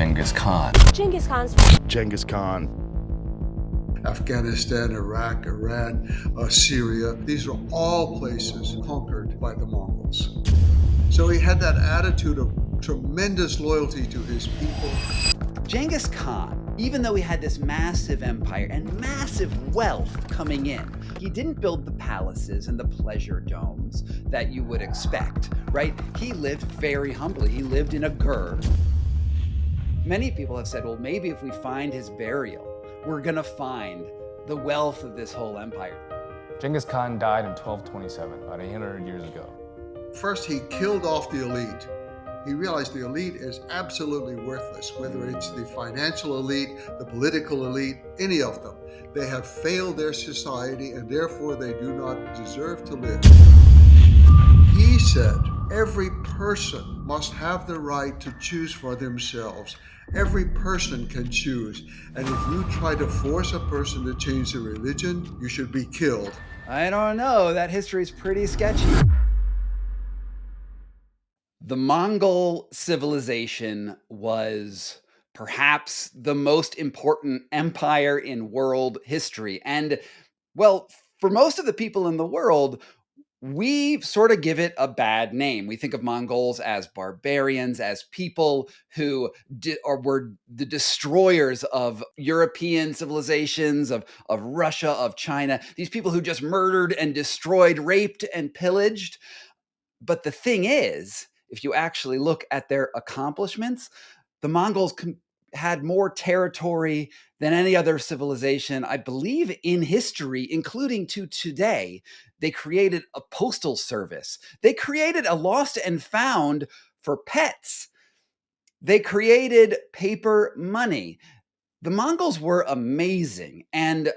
Genghis Khan. Genghis Khan. Afghanistan, Iraq, Iran, Syria. These are all places conquered by the Mongols. So he had that attitude of tremendous loyalty to his people. Genghis Khan, even though he had this massive empire and massive wealth coming in, he didn't build the palaces and the pleasure domes that you would expect, right? He lived very humbly. He lived in a gur. Many people have said, well, maybe if we find his burial, we're gonna find the wealth of this whole empire. Genghis Khan died in 1227, about 800 years ago. First, he killed off the elite. He realized the elite is absolutely worthless, whether it's the financial elite, the political elite, any of them. They have failed their society and therefore they do not deserve to live. He said, every person must have the right to choose for themselves. Every person can choose. And if you try to force a person to change their religion, you should be killed. I don't know, that history is pretty sketchy. The Mongol civilization was perhaps the most important empire in world history. And, well, for most of the people in the world, we sort of give it a bad name. We think of Mongols as barbarians, as people who were the destroyers of European civilizations, of Russia, of China. These people who just murdered and destroyed, raped and pillaged. But the thing is, if you actually look at their accomplishments, the Mongols had more territory than any other civilization, I believe, in history, including to today. They created a postal service. They created a lost and found for pets. They created paper money. The Mongols were amazing. And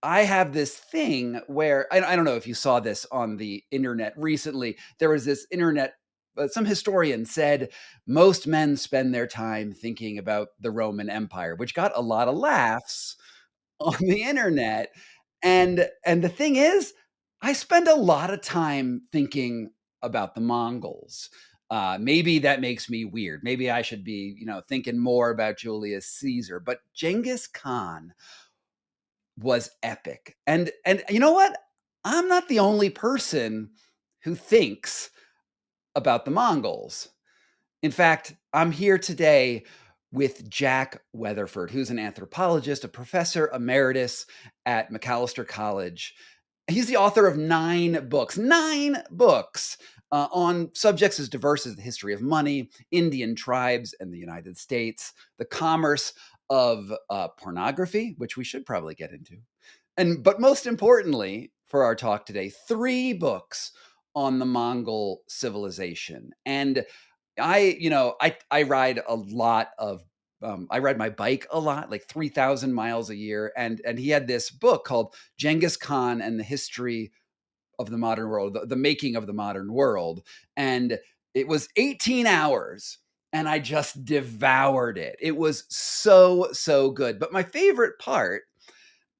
I have this thing where, I don't know if you saw this on the internet recently. There was this internet, some historian said most men spend their time thinking about the Roman Empire, which got a lot of laughs on the internet. And the thing is, I spend a lot of time thinking about the Mongols. Maybe that makes me weird. Maybe I should be, thinking more about Julius Caesar. But Genghis Khan was epic. And you know what? I'm not the only person who thinks about the Mongols. In fact, I'm here today with Jack Weatherford, who's an anthropologist, a professor emeritus at Macalester College. He's the author of 9 books on subjects as diverse as the history of money, Indian tribes and the United States, the commerce of pornography, which we should probably get into. But most importantly, for our talk today, 3 books on the Mongol civilization. And I ride a lot of, I ride my bike a lot, like 3,000 miles a year. And he had this book called Genghis Khan and the History of the Modern World, the making of the modern world. And it was 18 hours and I just devoured it. It was so, so good. But my favorite part,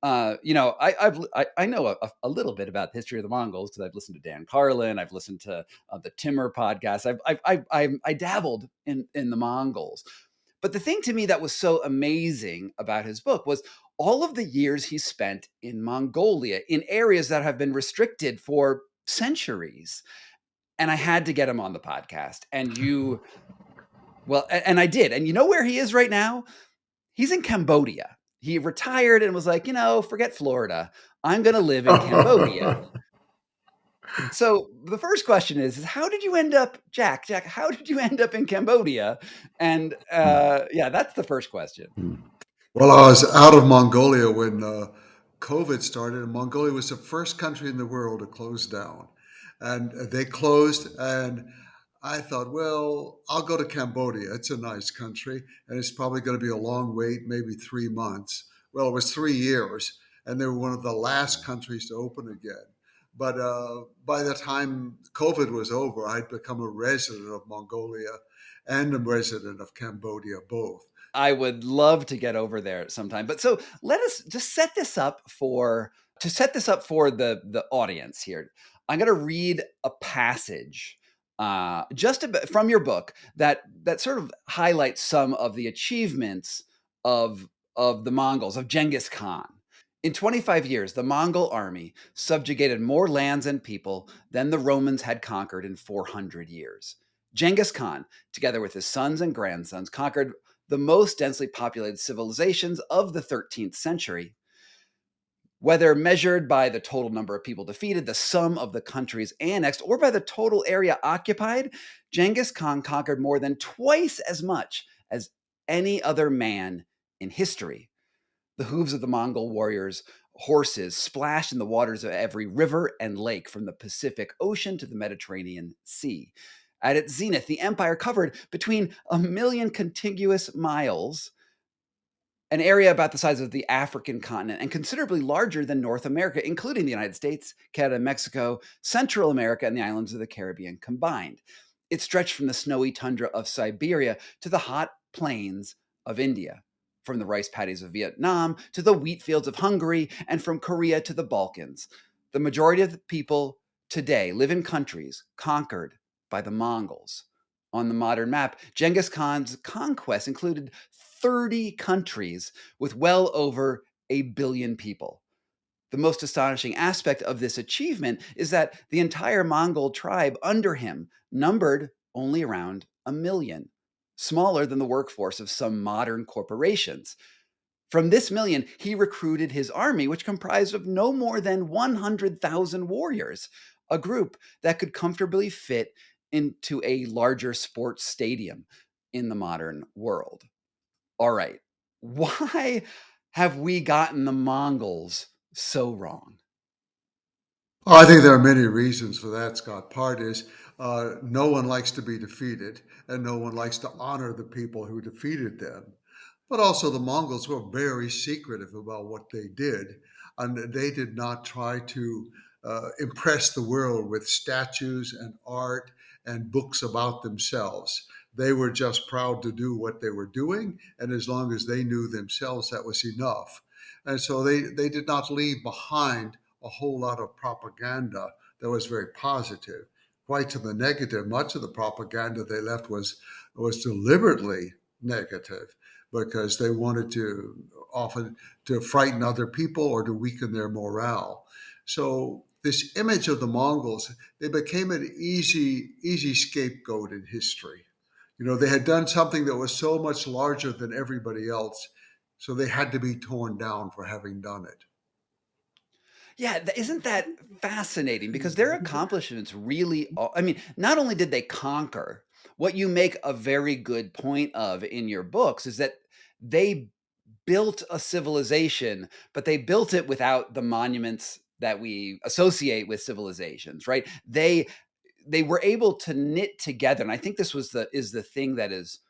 I know a little bit about the history of the Mongols because I've listened to Dan Carlin, I've listened to the Timur podcast. I dabbled in the Mongols, but the thing to me that was so amazing about his book was all of the years he spent in Mongolia, in areas that have been restricted for centuries, and I had to get him on the podcast. And and I did. And you know where he is right now? He's in Cambodia. He retired and was like, forget Florida. I'm going to live in Cambodia. So the first question is how did you end up, Jack, how did you end up in Cambodia? And that's the first question. Well, I was out of Mongolia when COVID started, and Mongolia was the first country in the world to close down. And they closed, and I thought, well, I'll go to Cambodia. It's a nice country, and it's probably going to be a long wait, maybe 3 months. Well, it was 3 years, and they were one of the last countries to open again. But by the time COVID was over, I'd become a resident of Mongolia and a resident of Cambodia, both. I would love to get over there sometime. But so let us just set this up for the audience here. I'm going to read a passage just a bit from your book that sort of highlights some of the achievements of the Mongols, of Genghis Khan. In 25 years, the Mongol army subjugated more lands and people than the Romans had conquered in 400 years. Genghis Khan, together with his sons and grandsons, conquered the most densely populated civilizations of the 13th century. Whether measured by the total number of people defeated, the sum of the countries annexed, or by the total area occupied, Genghis Khan conquered more than twice as much as any other man in history. The hooves of the Mongol warriors' horses splashed in the waters of every river and lake, from the Pacific Ocean to the Mediterranean Sea. At its zenith, the empire covered between 1 million contiguous miles, an area about the size of the African continent and considerably larger than North America, including the United States, Canada, Mexico, Central America, and the islands of the Caribbean combined. It stretched from the snowy tundra of Siberia to the hot plains of India, from the rice paddies of Vietnam to the wheat fields of Hungary, and from Korea to the Balkans. The majority of the people today live in countries conquered by the Mongols. On the modern map, Genghis Khan's conquest included 30 countries with well over 1 billion people. The most astonishing aspect of this achievement is that the entire Mongol tribe under him numbered only around 1 million, smaller than the workforce of some modern corporations. From this million, he recruited his army, which comprised of no more than 100,000 warriors, a group that could comfortably fit into a larger sports stadium in the modern world. All right, why have we gotten the Mongols so wrong? Oh, I think there are many reasons for that, Scott. Part is no one likes to be defeated, and no one likes to honor the people who defeated them. But also, the Mongols were very secretive about what they did, and they did not try to impress the world with statues and art and books about themselves. They were just proud to do what they were doing, and as long as they knew themselves, that was enough. And so they did not leave behind a whole lot of propaganda that was very positive. Quite to the negative, much of the propaganda they left was deliberately negative because they wanted to often to frighten other people or to weaken their morale. So this image of the Mongols, they became an easy scapegoat in history. You know, they had done something that was so much larger than everybody else, so they had to be torn down for having done it. Yeah, isn't that fascinating? Because their accomplishments really, I mean, not only did they conquer, what you make a very good point of in your books is that they built a civilization, but they built it without the monuments that we associate with civilizations, right? They were able to knit together, and I think this was the thing that is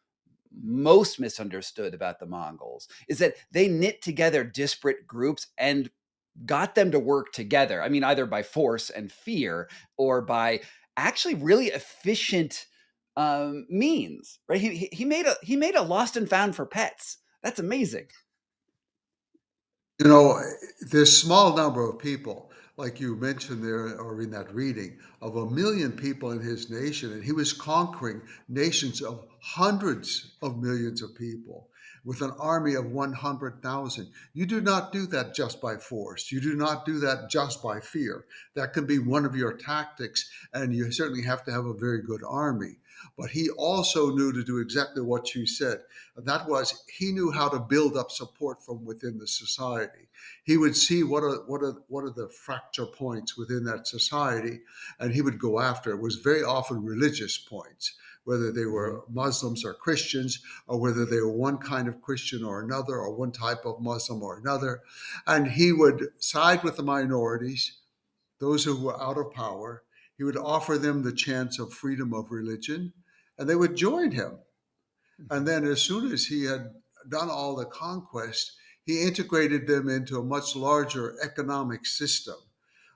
most misunderstood about the Mongols, is that they knit together disparate groups and got them to work together. I mean, either by force and fear or by actually really efficient means, right? He made a lost and found for pets. That's amazing. You know, this small number of people, like you mentioned there or in that reading, of 1 million people in his nation, and he was conquering nations of hundreds of millions of people with an army of 100,000. You do not do that just by force. You do not do that just by fear. That can be one of your tactics, and you certainly have to have a very good army. But he also knew to do exactly what you said. And that was, he knew how to build up support from within the society. He would see what are the fracture points within that society, and he would go after. It was very often religious points, whether they were Muslims or Christians, or whether they were one kind of Christian or another, or one type of Muslim or another. And he would side with the minorities, those who were out of power. He would offer them the chance of freedom of religion, and they would join him. And then, as soon as he had done all the conquest, he integrated them into a much larger economic system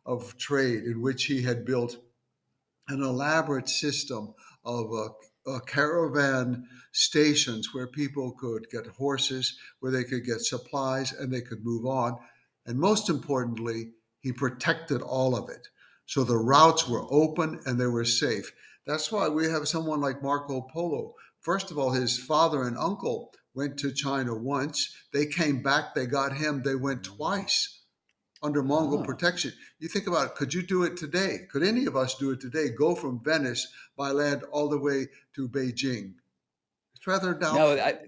of trade in which he had built an elaborate system of caravan stations where people could get horses, where they could get supplies, and they could move on. And most importantly, he protected all of it. So the routes were open and they were safe. That's why we have someone like Marco Polo. First of all, his father and uncle went to China once. They came back, they got him, they went twice under Mongol Oh. protection. You think about it, could you do it today? Could any of us do it today? Go from Venice by land all the way to Beijing? It's rather No, doubtful.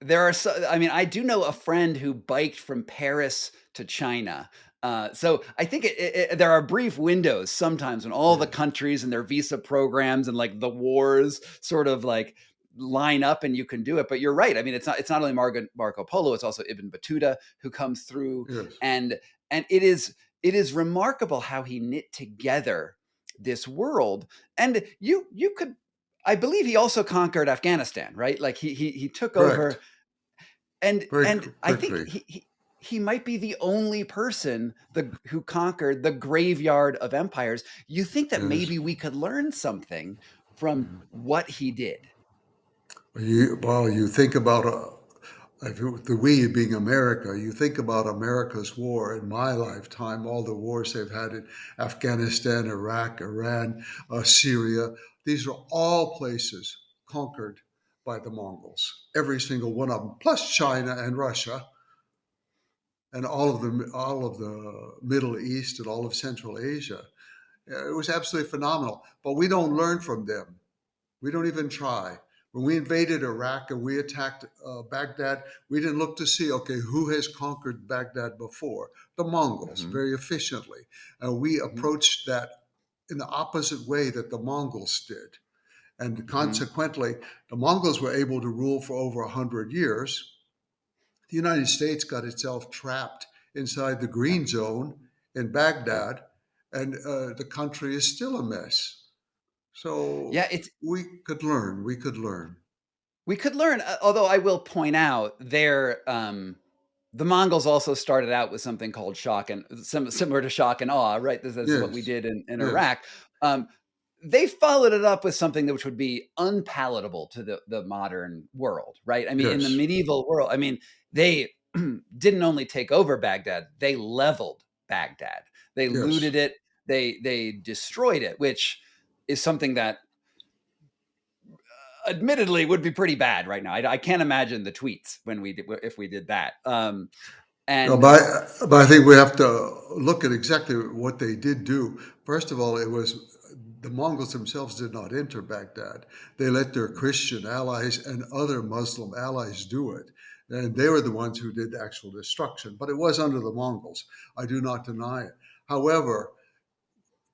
there are I mean, I do know a friend who biked from Paris to China. So I think there are brief windows sometimes when all the Yeah. countries and their visa programs and like the wars sort of like line up and you can do it. But you're right. I mean, it's not only Marco Polo, it's also Ibn Battuta who comes through, Yes. and it is remarkable how he knit together this world. And you could, I believe he also conquered Afghanistan, right? Like he took Correct. over, and Very I think quickly. he might be the only person who conquered the graveyard of empires. You think that Yes. maybe we could learn something from what he did? You think about the we being America. You think about America's war in my lifetime, all the wars they've had in Afghanistan, Iraq, Iran, Syria. These are all places conquered by the Mongols. Every single one of them, plus China and Russia and all of the Middle East and all of Central Asia. Yeah, it was absolutely phenomenal. But we don't learn from them. We don't even try. When we invaded Iraq and we attacked Baghdad, we didn't look to see, okay, who has conquered Baghdad before? The Mongols, Hmm. very efficiently. And we Hmm. approached that in the opposite way that the Mongols did. And Hmm. consequently, the Mongols were able to rule for over 100 years. The United States got itself trapped inside the Yeah. green zone in Yeah. Baghdad, and the country is still a mess. Yeah. So It's we could learn. We could learn. We could learn, although I will point out the Mongols also started out with something called shock and similar to shock and awe, right? This is what we Yes, did in yes, Iraq. Um, they followed it up with something that which would be unpalatable to the modern world, right? I mean, in the yes, medieval world, I mean, they didn't only take over Baghdad, they leveled Baghdad. They yes. looted it, they destroyed it, which is something that admittedly would be pretty bad right now. I can't imagine the tweets when if we did that. No, And but I think we have to look at exactly what they did do. First of all, it was the Mongols themselves did not enter Baghdad. They let their Christian allies and other Muslim allies do it. And they were the ones who did the actual destruction. But it was under the Mongols. I do not deny it. However,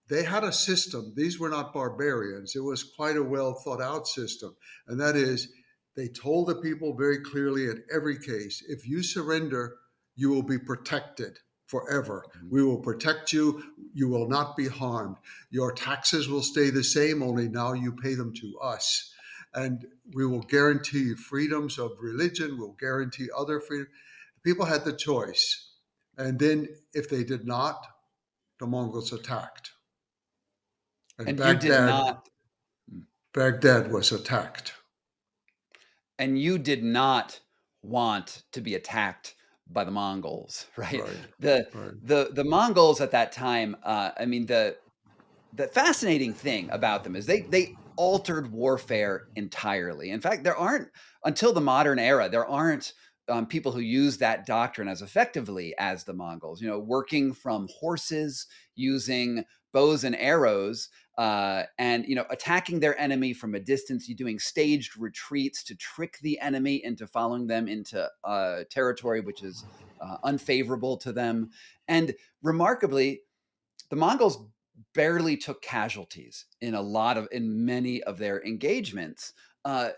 they had a system. These were not barbarians. It was quite a well thought out system. And that is, they told the people very clearly in every case, if you surrender, you will be protected forever. We will protect you. You will not be harmed. Your taxes will stay the same, only now you pay them to us. And we will guarantee you freedoms of religion, we'll guarantee other freedom. People had the choice. And then if they did not, the Mongols attacked. And and you did not Baghdad was attacked. and you did not want to be attacked by the Mongols, right? Right, The right. the Mongols at that time, I mean, the fascinating thing about them is they altered warfare entirely. In fact, there aren't until the modern era there aren't people who use that doctrine as effectively as the Mongols. You know, working from horses, using bows and arrows, and attacking their enemy from a distance. You doing staged retreats to trick the enemy into following them into territory which is unfavorable to them. And remarkably, the Mongols barely took casualties in many of their engagements, uh,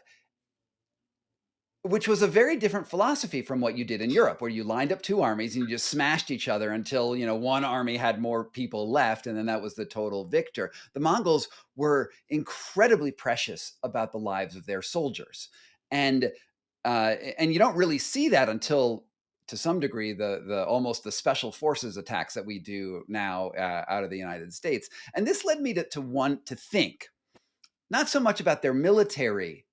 which was a very different philosophy from what you did in Europe, where you lined up two armies and you just smashed each other until one army had more people left, and then that was the total victor. The Mongols were incredibly precious about the lives of their soldiers, and and you don't really see that until to some degree the almost the special forces attacks that we do now out of the United States. And this led me to want to think not so much about their military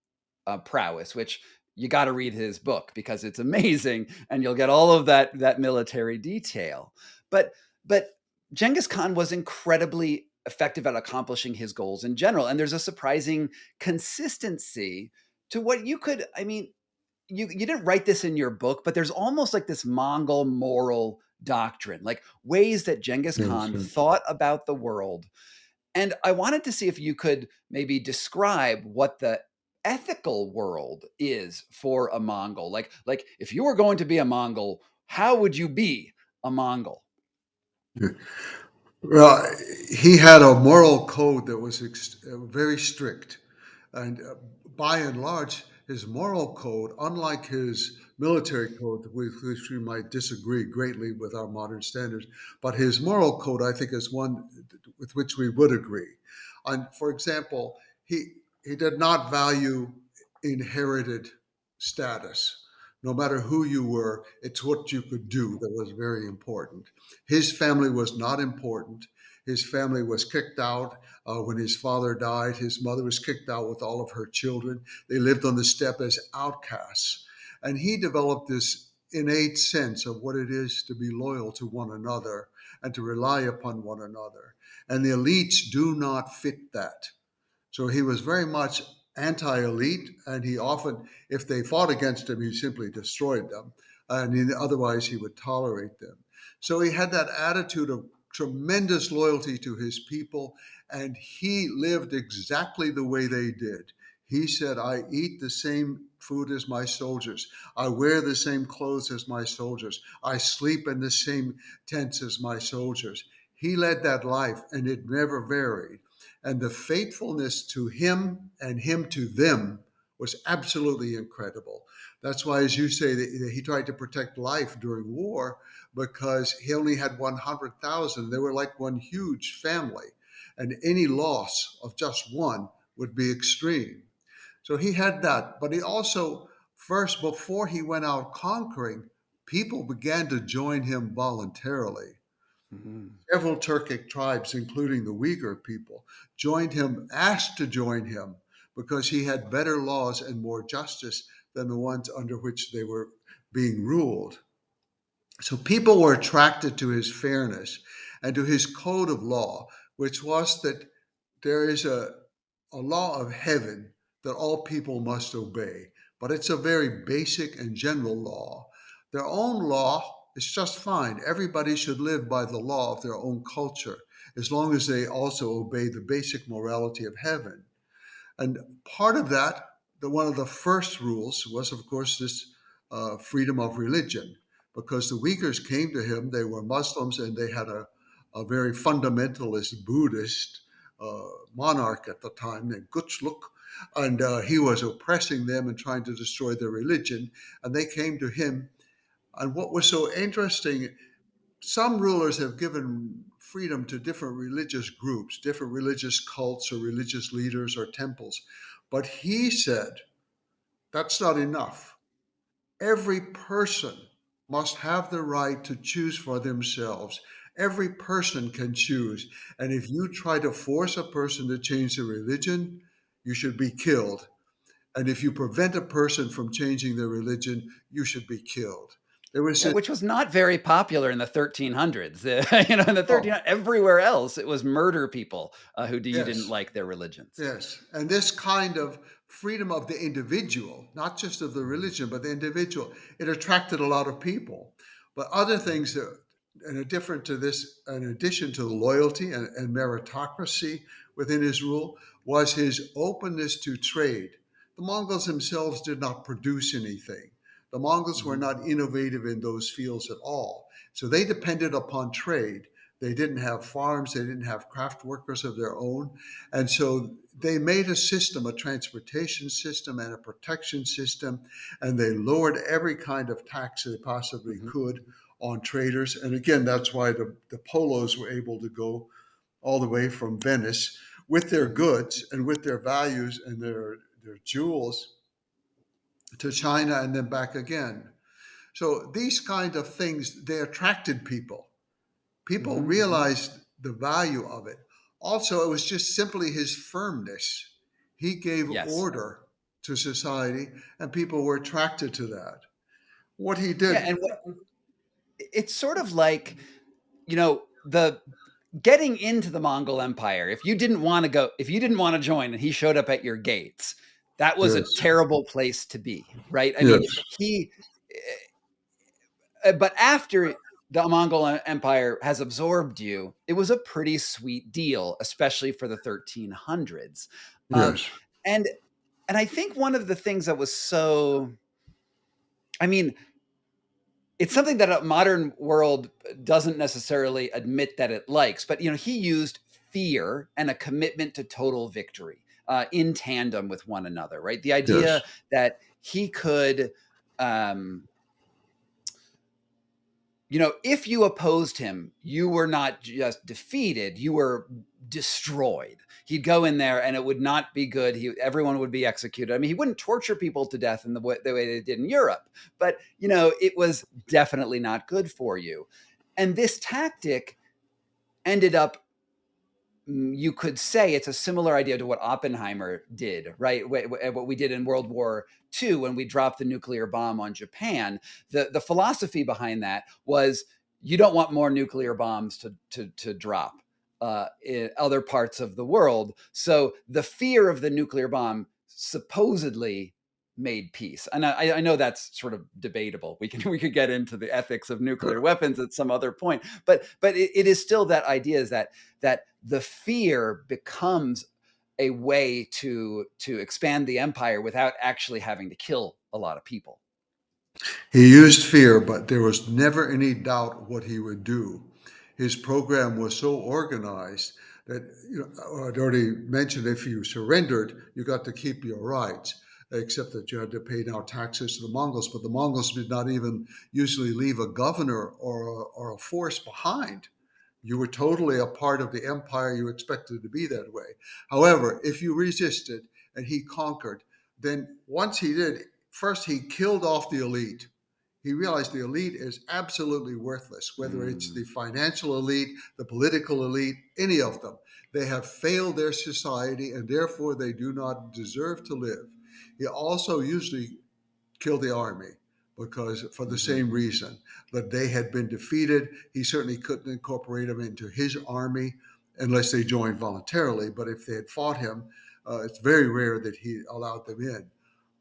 prowess, which you got to read his book because it's amazing and you'll get all of that military detail. But Genghis Khan was incredibly effective at accomplishing his goals in general. And there's a surprising consistency to what you could, I mean, you didn't write this in your book, but there's almost like this Mongol moral doctrine, like ways that Genghis Yes, Khan yes. thought about the world. And I wanted to see if you could maybe describe what the ethical world is for a Mongol. Like if you were going to be a Mongol, how would you be a Mongol? Well, he had a moral code that was very strict. And by and large, his moral code, unlike his military code, with which we might disagree greatly with our modern standards, but his moral code, I think, is one with which we would agree. And for example, he did not value inherited status. No matter who you were, it's what you could do that was very important. His family was not important. His family was kicked out when his father died. His mother was kicked out with all of her children. They lived on the steppe as outcasts. And he developed this innate sense of what it is to be loyal to one another and to rely upon one another. And the elites do not fit that. So he was very much anti-elite, and he often, if they fought against him, he simply destroyed them, and otherwise he would tolerate them. So he had that attitude of tremendous loyalty to his people, and he lived exactly the way they did. He said, I eat the same food as my soldiers. I wear the same clothes as my soldiers. I sleep in the same tents as my soldiers. He led that life, and it never varied. And the faithfulness to him and him to them was absolutely incredible. That's why, as you say, that he tried to protect life during war because he only had 100,000. They were like one huge family, and any loss of just one would be extreme. So he had that. But he also, first, before he went out conquering, people began to join him voluntarily. Mhm. Several Turkic tribes, including the Uyghur people, joined him, asked to join him because he had better laws and more justice than the ones under which they were being ruled. So people were attracted to his fairness and to his code of law, which was that there is a law of heaven that all people must obey, but it's a very basic and general law. Their own law is just fine. Everybody should live by the law of their own culture as long as they also obey the basic morality of heaven. And part of that, one of the first rules was, of course, this freedom of religion, because the Uyghurs came to him. They were Muslims, and they had a very fundamentalist Buddhist monarch at the time named Gutschluk, and he was oppressing them and trying to destroy their religion. And they came to him. And what was so interesting, some rulers have given freedom to different religious groups, different religious cults or religious leaders or temples. But he said that's not enough. Every person must have the right to choose for themselves. Every person can choose. And if you try to force a person to change their religion, you should be killed. And if you prevent a person from changing their religion, you should be killed. There was Yeah, this, which was not very popular in the 1300s. In the oh, 1300s, everywhere else, it was murder people you didn't yes. like their religions. Yes, and this kind of freedom of the individual, not just of the religion, but the individual, it attracted a lot of people. But other things that, and are different to this, in addition to the loyalty and meritocracy within his rule, was his openness to trade. The Mongols themselves did not produce anything. The Mongols were Mhm. not innovative in those fields at all. So they depended upon trade. They didn't have farms, they didn't have craft workers of their own. And so they made a system, a transportation system and a protection system, and they lowered every kind of tax they possibly Mhm. could on traders. And again, that's why the Polos were able to go all the way from Venice with their Mhm. goods and with their values and their jewels to China and then back again. So these kind of things, they attracted people. People Mhm. Mhm. realized the value of it. Also, it was just simply his firmness. He gave Yes. order to society, and people were attracted to that. What he Yeah, did, and it's sort of like, the getting into the Mongol Empire, if you didn't want to join and he showed up at your gates, that was a Yes. terrible place to be, right? I mean, Yes. but after the Mongol Empire has absorbed you, it was a pretty sweet deal, especially for the 1300s. Yes. And I think one of the things that was so, I mean, it's something that a modern world doesn't necessarily admit that it likes, but he used fear and a commitment to total victory in tandem with one another, right? The Yes. idea that he could, if you opposed him, you were not just defeated, you were destroyed. He'd go in there and it would not be good. Everyone would be executed. I mean, he wouldn't torture people to death in the way they did in Europe, but it was definitely not good for you. And this tactic ended up, you could say it's a similar idea to what Oppenheimer did, right? What we did in World War II when we dropped the nuclear bomb on Japan. The philosophy behind that was you don't want more nuclear bombs to drop in other parts of the world. So the fear of the nuclear bomb supposedly made peace. And I know that's sort of debatable. We could get into the ethics of nuclear weapons at some other point, but it is still that idea is that the fear becomes a way to expand the empire without actually having to kill a lot of people. He used fear, but there was never any doubt what he would do. His program was so organized that, I'd already mentioned, if you surrendered, you got to keep your rights, except that you had to pay now taxes to the Mongols. But the Mongols did not even usually leave a governor or a force behind. You were totally a part of the empire. You expected to be that way. However, if you resisted and he conquered, then once he did, first he killed off the elite. He realized the elite is absolutely worthless, whether it's the financial elite, the political elite, any of them. They have failed their society and therefore they do not deserve to live. He also usually killed the army because for the same reason that they had been defeated. He certainly couldn't incorporate them into his army unless they joined voluntarily. But if they had fought him, it's very rare that he allowed them in.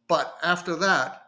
But after that,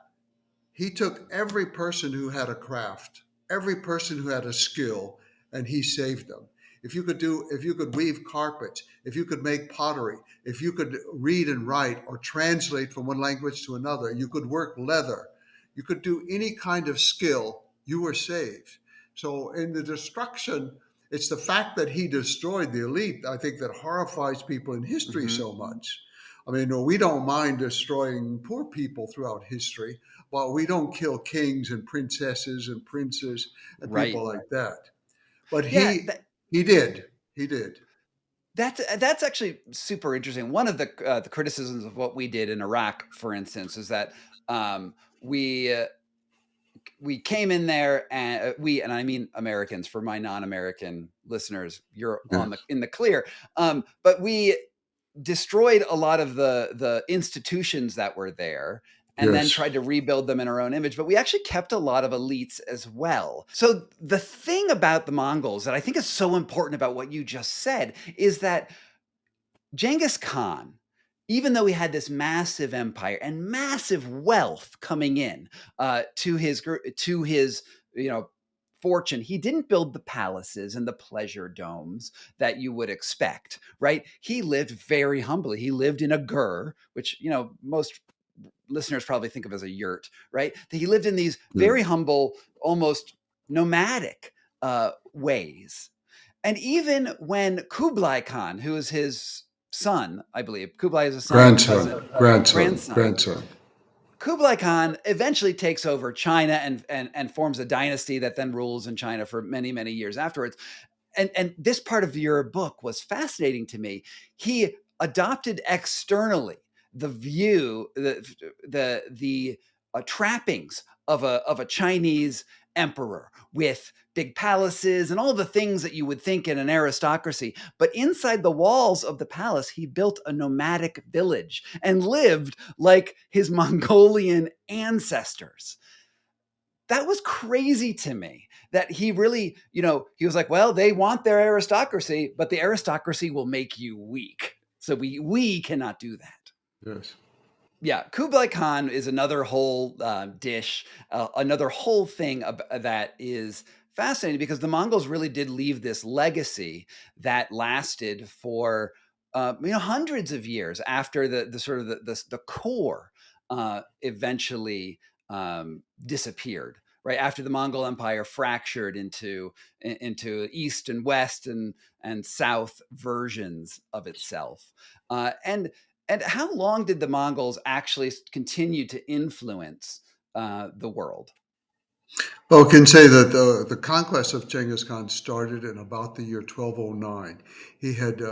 he took every person who had a craft, every person who had a skill, and he saved them. If you could weave carpets, if you could make pottery, if you could read and write or translate from one language to another, you could work leather, you could do any kind of skill, you were saved. So in the destruction, it's the fact that he destroyed the elite, I think, that horrifies people in history so much. I mean, we don't mind destroying poor people throughout history, but we don't kill kings and princesses and princes and Right. people like that. But Yeah, he did. He did. that's actually super interesting. One of the criticisms of what we did in Iraq, for instance, is that we came in there and and I mean Americans, for my non-American listeners, you're in the clear. But we destroyed a lot of the institutions that were there and then tried to rebuild them in our own image. But we actually kept a lot of elites as well. So the thing about the Mongols that I think is so important about what you just said is that Genghis Khan, even though he had this massive empire and massive wealth coming in to his fortune, he didn't build the palaces and the pleasure domes that you would expect, right? He lived very humbly. He lived in a gur, which most listeners probably think of as a yurt, right? He lived in these very humble, almost nomadic ways. And even when Kublai Khan, who is his son, I believe, Kublai is a son, grandson. Kublai Khan eventually takes over China and forms a dynasty that then rules in China for many, many years afterwards. And this part of your book was fascinating to me. He adopted externally the view, the trappings of a Chinese emperor with big palaces and all the things that you would think in an aristocracy. But inside the walls of the palace, he built a nomadic village and lived like his Mongolian ancestors. that was crazy to me that he really, he was like, well, they want their aristocracy, but the aristocracy will make you weak. So we cannot do that. Yes. Yeah, Kublai Khan is another whole dish, another whole thing that is fascinating because the Mongols really did leave this legacy that lasted for hundreds of years after the sort of the core eventually disappeared. Right after the Mongol Empire fractured into east and west and south versions of itself, and how long did the Mongols actually continue to influence the world? Well, I can say that the conquest of Genghis Khan started in about the year 1209. He had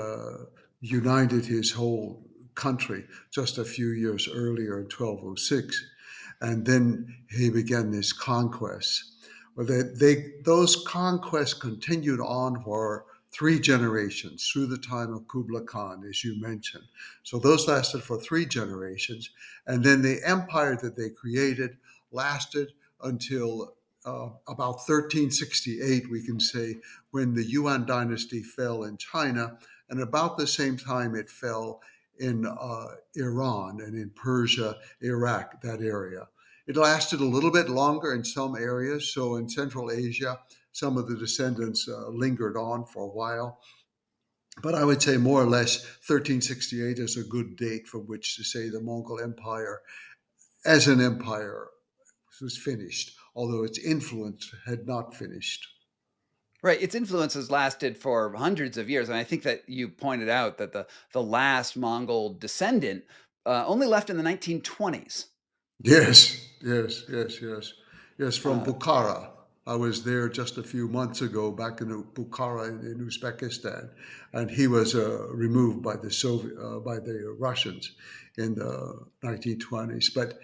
united his whole country just a few years earlier in 1206, and then he began his conquests. Well, those conquests continued on for three generations through the time of Kublai Khan, as you mentioned. So those lasted for three generations, and then the empire that they created lasted until about 1368, we can say, when the Yuan dynasty fell in China, and about the same time it fell in Iran and in Persia, Iraq, that area. It lasted a little bit longer in some areas. So in Central Asia, some of the descendants lingered on for a while. But I would say more or less 1368 is a good date from which to say the Mongol Empire as an empire was finished, although its influence had not finished. Right, its influence has lasted for hundreds of years, and I think that you pointed out that the last Mongol descendant only left in the 1920s. Yes, yes, yes, yes. Yes, from Uh, Bukhara. I was there just a few months ago, back in Bukhara in Uzbekistan, and he was removed by by the Russians in the 1920s. But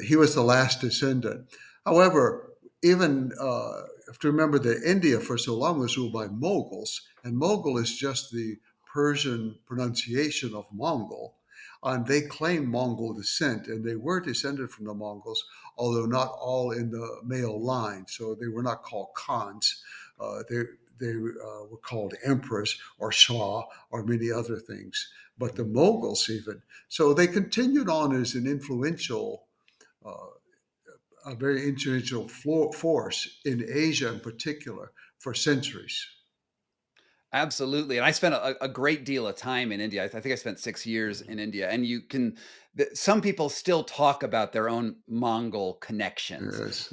he was the last descendant. However, even you have to remember that India for so long was ruled by Moguls, and Mogul is just the Persian pronunciation of Mongol. And they claimed Mongol descent, and they were descended from the Mongols, although not all in the male line. So they were not called Khans. They were called emperors or Shah or many other things. But the Moguls even. So they continued on as an influential, a very influential force in Asia in particular for centuries. Absolutely. And I spent a great deal of time in India. I think I spent 6 years in India. And some people still talk about their own Mongol connections. Yes.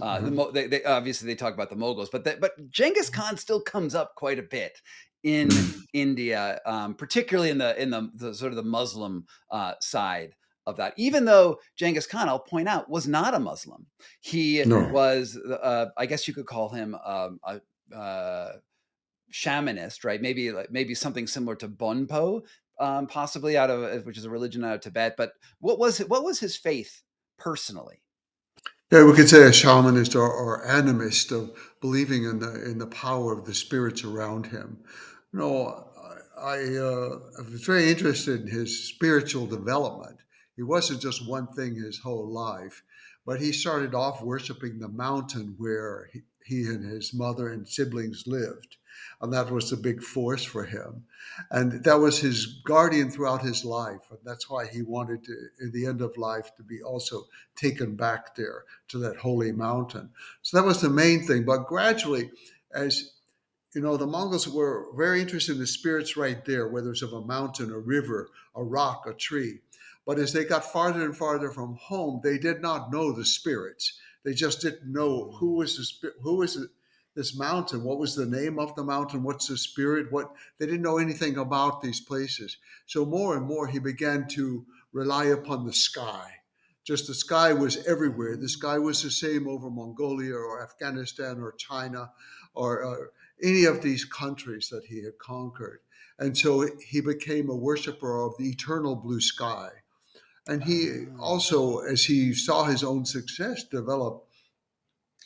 They obviously they talk about the Moguls, but Genghis Khan still comes up quite a bit in India, particularly in the sort of the Muslim side of that. Even though Genghis Khan, I'll point out, was not a Muslim. He No. was, I guess you could call him shamanist, right? Maybe something similar to Bonpo, possibly out of which is a religion out of Tibet. But what was his faith personally? Yeah, we could say a shamanist or animist of believing in the power of the spirits around him. You know, I was very interested in his spiritual development. He wasn't just one thing his whole life, but he started off worshiping the mountain where he and his mother and siblings lived, and that was a big force for him. And that was his guardian throughout his life, and that's why he wanted to, in the end of life, to be also taken back there to that holy mountain. So that was the main thing. But gradually, as you know, the Mongols were very interested in the spirits right there, whether it's of a mountain, a river, a rock, a tree. But as they got farther and farther from home, they did not know the spirits. They just didn't know who was this mountain, what was the name of the mountain, what's the spirit, what they didn't know anything about these places. So more and more he began to rely upon the sky. Just the sky was everywhere. The sky was the same over Mongolia or Afghanistan or China or any of these countries that he had conquered. And so he became a worshiper of the eternal blue sky. And he Oh. also, as he saw his own success develop,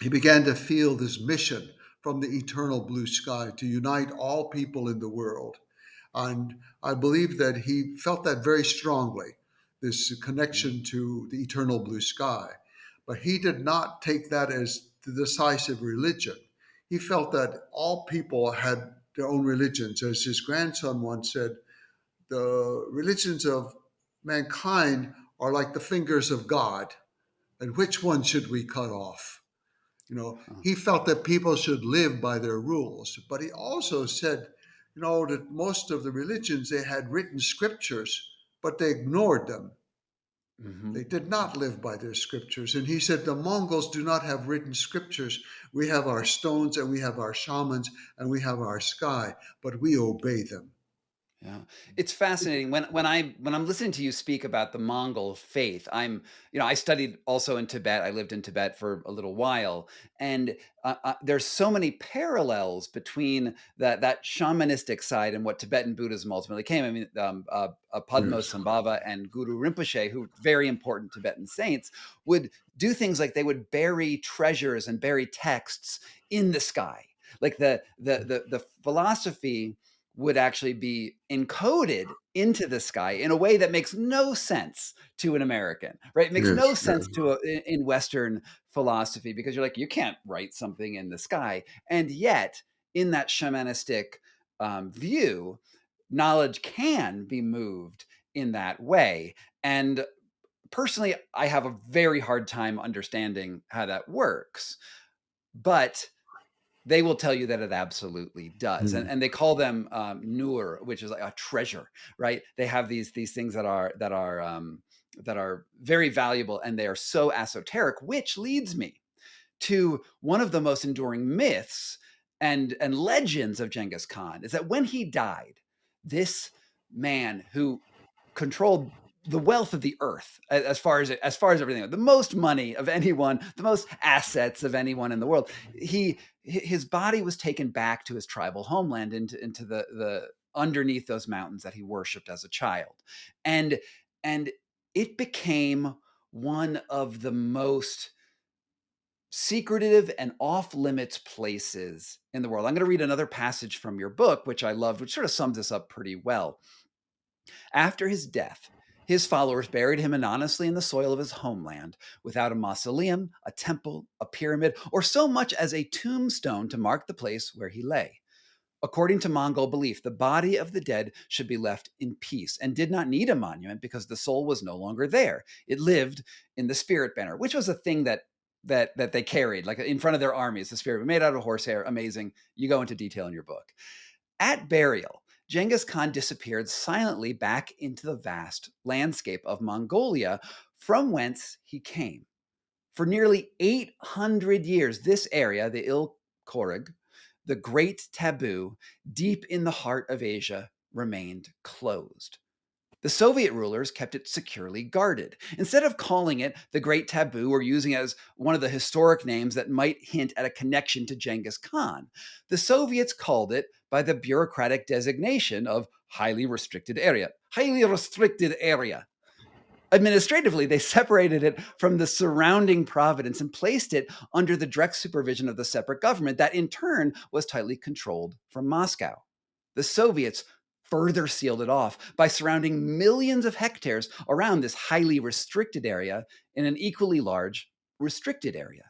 he began to feel this mission from the eternal blue sky to unite all people in the world. And I believe that he felt that very strongly, this connection to the eternal blue sky. But he did not take that as the decisive religion. He felt that all people had their own religions. As his grandson once said, the religions of mankind are like the fingers of God, and which one should we cut off? He felt that people should live by their rules, but he also said, that most of the religions, they had written scriptures, but they ignored them. Mm-hmm. They did not live by their scriptures. And he said, the Mongols do not have written scriptures. We have our stones and we have our shamans and we have our sky, but we obey them. Yeah, it's fascinating when I'm listening to you speak about the Mongol faith. I studied also in Tibet. I lived in Tibet for a little while, and there's so many parallels between that shamanistic side and what Tibetan Buddhism ultimately came. I mean, Padma Yes. Sambhava and Guru Rinpoche, who very important Tibetan saints, would do things like they would bury treasures and bury texts in the sky, like the philosophy would actually be encoded into the sky in a way that makes no sense to an American, right? It makes Yes. no Yes. sense in Western philosophy, because you're like, you can't write something in the sky. And yet, in that shamanistic view, knowledge can be moved in that way. And personally, I have a very hard time understanding how that works. But they will tell you that it absolutely does, and they call them nur, which is like a treasure, right? They have these things that are very valuable, and they are so esoteric, which leads me to one of the most enduring myths and legends of Genghis Khan, is that when he died, this man who controlled the wealth of the earth, as far as everything, the most money of anyone, the most assets of anyone in the world, his body was taken back to his tribal homeland, into the underneath those mountains that he worshipped as a child, and it became one of the most secretive and off limits places in the world. I'm going to read another passage from your book, which I loved, which sort of sums this up pretty well. After his death, his followers buried him anonymously in the soil of his homeland, without a mausoleum, a temple, a pyramid, or so much as a tombstone to mark the place where he lay. According to Mongol belief, the body of the dead should be left in peace and did not need a monument, because the soul was no longer there. It lived in the spirit banner, which was a thing that they carried, like in front of their armies. The spirit made out of horsehair. Amazing. You go into detail in your book. At burial, Genghis Khan disappeared silently back into the vast landscape of Mongolia, from whence he came. For nearly 800 years, this area, the Il-Khorig, the great taboo, deep in the heart of Asia, remained closed. The Soviet rulers kept it securely guarded. Instead of calling it the Great Taboo or using it as one of the historic names that might hint at a connection to Genghis Khan, the Soviets called it by the bureaucratic designation of highly restricted area. Highly restricted area. Administratively, they separated it from the surrounding province and placed it under the direct supervision of the separate government that in turn was tightly controlled from Moscow. The Soviets further sealed it off by surrounding millions of hectares around this highly restricted area in an equally large restricted area.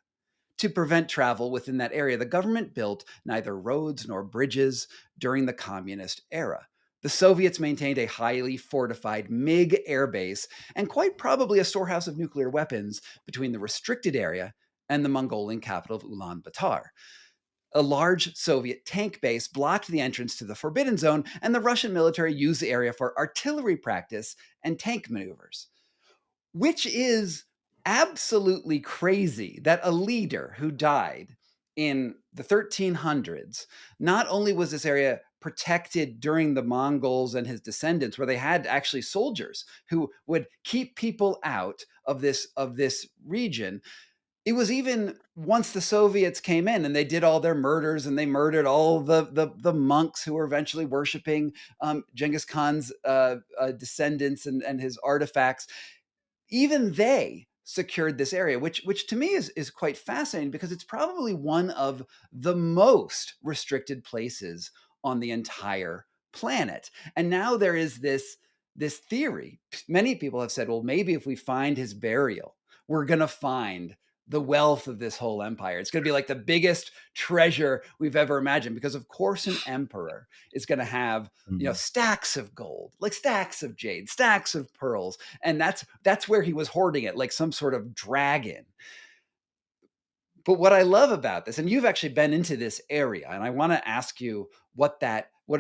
To prevent travel within that area, the government built neither roads nor bridges during the communist era. The Soviets maintained a highly fortified MiG airbase and quite probably a storehouse of nuclear weapons between the restricted area and the Mongolian capital of Ulaanbaatar. A large Soviet tank base blocked the entrance to the Forbidden Zone, and the Russian military used the area for artillery practice and tank maneuvers, which is absolutely crazy that a leader who died in the 1300s, not only was this area protected during the Mongols and his descendants, where they had actually soldiers who would keep people out of this region. It was even once the Soviets came in and they did all their murders, and they murdered all the monks who were eventually worshiping Genghis Khan's descendants and his artifacts. Even they secured this area, which to me is quite fascinating, because it's probably one of the most restricted places on the entire planet. And now there is this theory. Many people have said, well, maybe if we find his burial, we're going to find the wealth of this whole empire. It's going to be like the biggest treasure we've ever imagined, because of course an emperor is going to have, stacks of gold, like stacks of jade, stacks of pearls. And that's where he was hoarding it, like some sort of dragon. But what I love about this, and you've actually been into this area, and I want to ask you what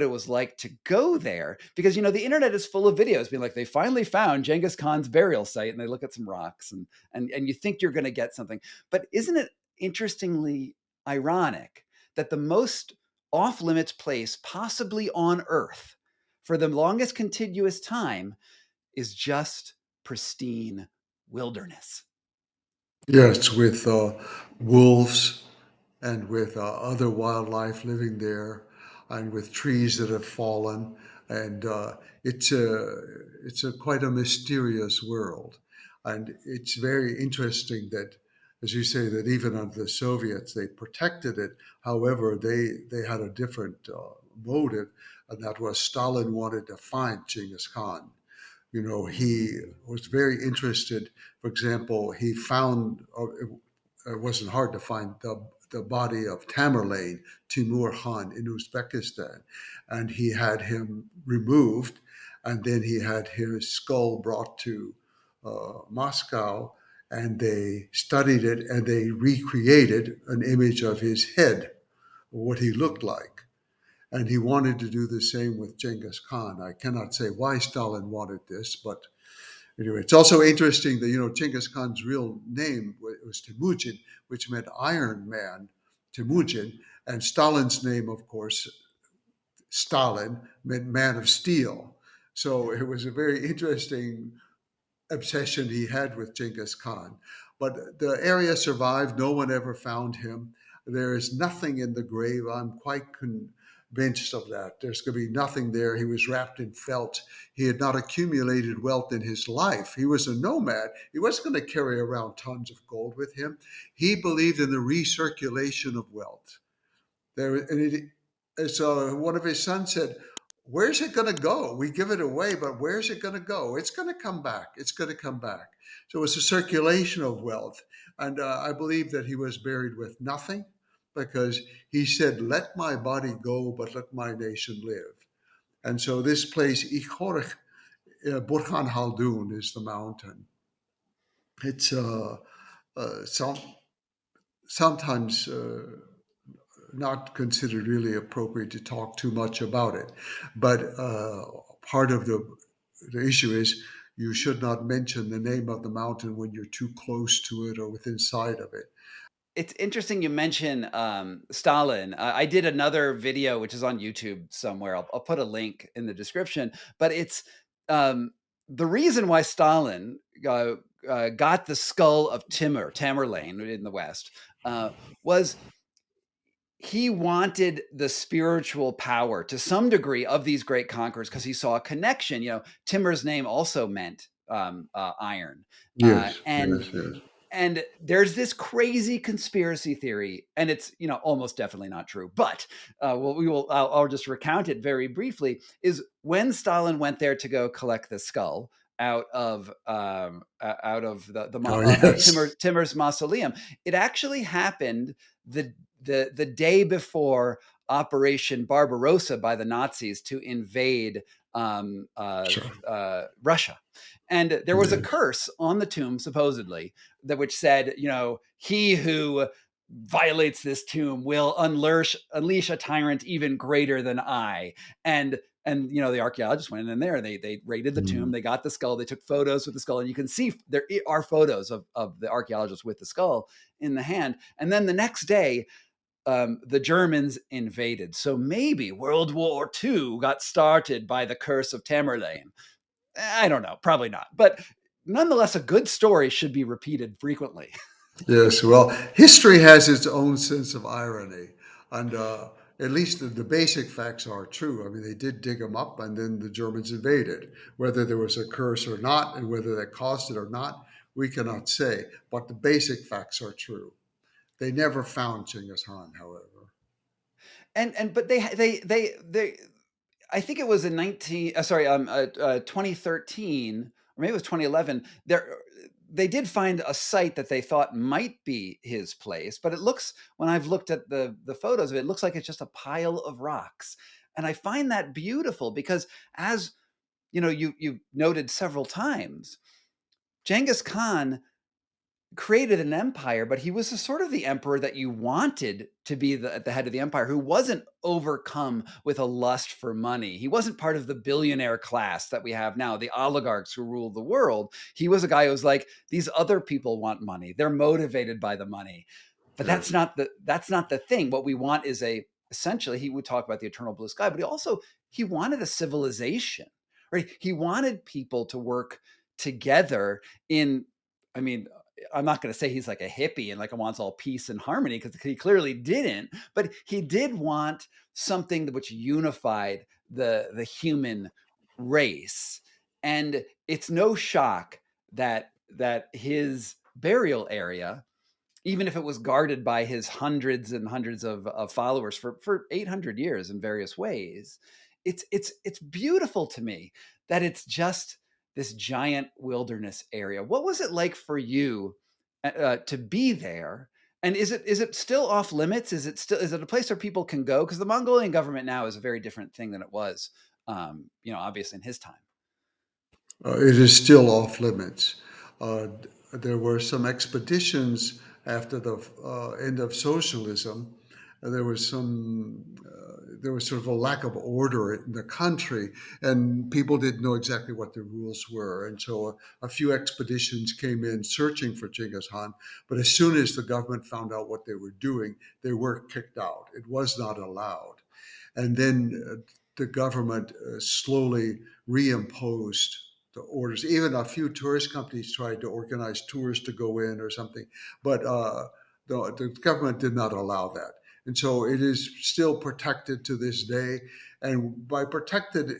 it was like to go there, because the internet is full of videos being like, they finally found Genghis Khan's burial site, and they look at some rocks, and you think you're going to get something. But isn't it interestingly ironic that the most off limits place possibly on Earth for the longest contiguous time is just pristine wilderness? Yes, with wolves and with other wildlife living there, and with trees that have fallen, and it's a quite a mysterious world, and it's very interesting that, as you say, that even under the Soviets they protected it. However, they had a different motive, and that was Stalin wanted to find Genghis Khan. He was very interested. For example, he found, it wasn't hard to find the body of Tamerlane, Timur Khan in Uzbekistan, and he had him removed, and then he had his skull brought to Moscow, and they studied it, and they recreated an image of his head, what he looked like. And he wanted to do the same with Genghis Khan. I cannot say why Stalin wanted this, but anyway, it's also interesting that Genghis Khan's real name was Temujin, which meant Iron Man, Temujin, and Stalin's name, of course, Stalin, meant Man of Steel. So it was a very interesting obsession he had with Genghis Khan. But the area survived. No one ever found him. There is nothing in the grave. I'm quite convinced of that. There's going to be nothing there. He was wrapped in felt. He had not accumulated wealth in his life. He was a nomad. He wasn't going to carry around tons of gold with him. He believed in the recirculation of wealth. So one of his sons said, "Where's it going to go? We give it away, but where's it going to go? It's going to come back. It's going to come back." So it's a circulation of wealth. And I believe that he was buried with nothing, because he said, "Let my body go, but let my nation live." And so this place, Ikhorek, Burkhan Haldun, is the mountain. It's sometimes not considered really appropriate to talk too much about it. But part of the issue is you should not mention the name of the mountain when you're too close to it or within sight of it. It's interesting you mention Stalin. I did another video, which is on YouTube somewhere. I'll put a link in the description. But it's the reason why Stalin got the skull of Tamerlane in the West, was he wanted the spiritual power to some degree of these great conquerors, because he saw a connection. Timur's name also meant iron, Yes, and yes, yes. and there's this crazy conspiracy theory, and it's almost definitely not true. But I'll just recount it very briefly. Is when Stalin went there to go collect the skull out of Oh, yes. Timur's mausoleum, it actually happened the day before Operation Barbarossa by the Nazis to invade Sure. Russia. And there was a Yes. curse on the tomb, supposedly, which said, he who violates this tomb will unleash a tyrant even greater than I. And the archaeologists went in there, they raided the tomb, Mm. they got the skull, they took photos with the skull, and you can see there are photos of the archaeologists with the skull in the hand. And then the next day, the Germans invaded. So maybe World War II got started by the curse of Tamerlane. I don't know, probably not. But nonetheless, a good story should be repeated frequently. Yes, well, history has its own sense of irony, and at least the basic facts are true. I mean, they did dig them up, and then the Germans invaded. Whether there was a curse or not, and whether that caused it or not, we cannot say. But the basic facts are true. They never found Genghis Khan, however. But they I think it was in 2013, or maybe it was 2011. they did find a site that they thought might be his place, but it looks, when I've looked at the photos of it, it looks like it's just a pile of rocks. And I find that beautiful because, as you noted several times, Genghis Khan created an empire, but he was a sort of the emperor that you wanted to be at the head of the empire, who wasn't overcome with a lust for money. He wasn't part of the billionaire class that we have now, the oligarchs who rule the world. He was a guy who was like, these other people want money. They're motivated by the money. But Yes. that's not the thing. What we want is essentially, he would talk about the eternal blue sky, but he wanted a civilization, right? He wanted people to work together in, I mean, I'm not going to say he's like a hippie and like wants all peace and harmony, because he clearly didn't, but he did want something which unified the human race. And it's no shock that his burial area, even if it was guarded by his hundreds and hundreds of followers for 800 years in various ways, it's beautiful to me that it's just this giant wilderness area. What was it like for you to be there? And is it still off limits? Is it a place where people can go? Because the Mongolian government now is a very different thing than it was, obviously in his time. It is still off limits. Uh, there were some expeditions after the end of socialism. There was there was sort of a lack of order in the country, and people didn't know exactly what the rules were. And so a few expeditions came in searching for Genghis Khan. But as soon as the government found out what they were doing, they were kicked out. It was not allowed. And then the government slowly reimposed the orders. Even a few tourist companies tried to organize tours to go in or something, but the government did not allow that. And so it is still protected to this day. And by protected,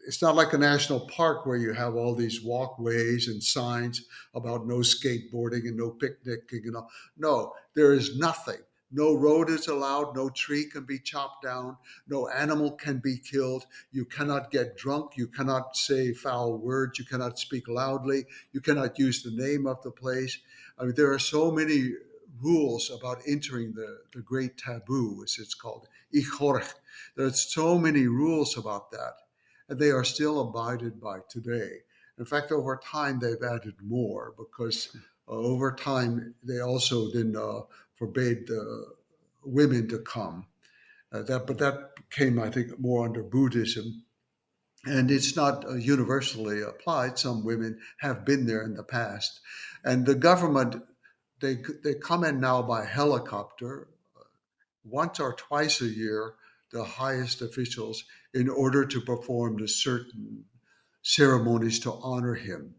it's not like a national park where you have all these walkways and signs about no skateboarding and no picnicking and all. No, there is nothing. No road is allowed. No tree can be chopped down. No animal can be killed. You cannot get drunk. You cannot say foul words. You cannot speak loudly. You cannot use the name of the place. I mean, there are so many rules about entering the great taboo, as it's called. There's so many rules about that, and they are still abided by today. In fact, over time, they've added more because over time, they also then forbade women to come. But that came, I think, more under Buddhism, and it's not universally applied. Some women have been there in the past, and the government they come in now by helicopter once or twice a year. The highest officials, in order to perform the certain ceremonies to honor him.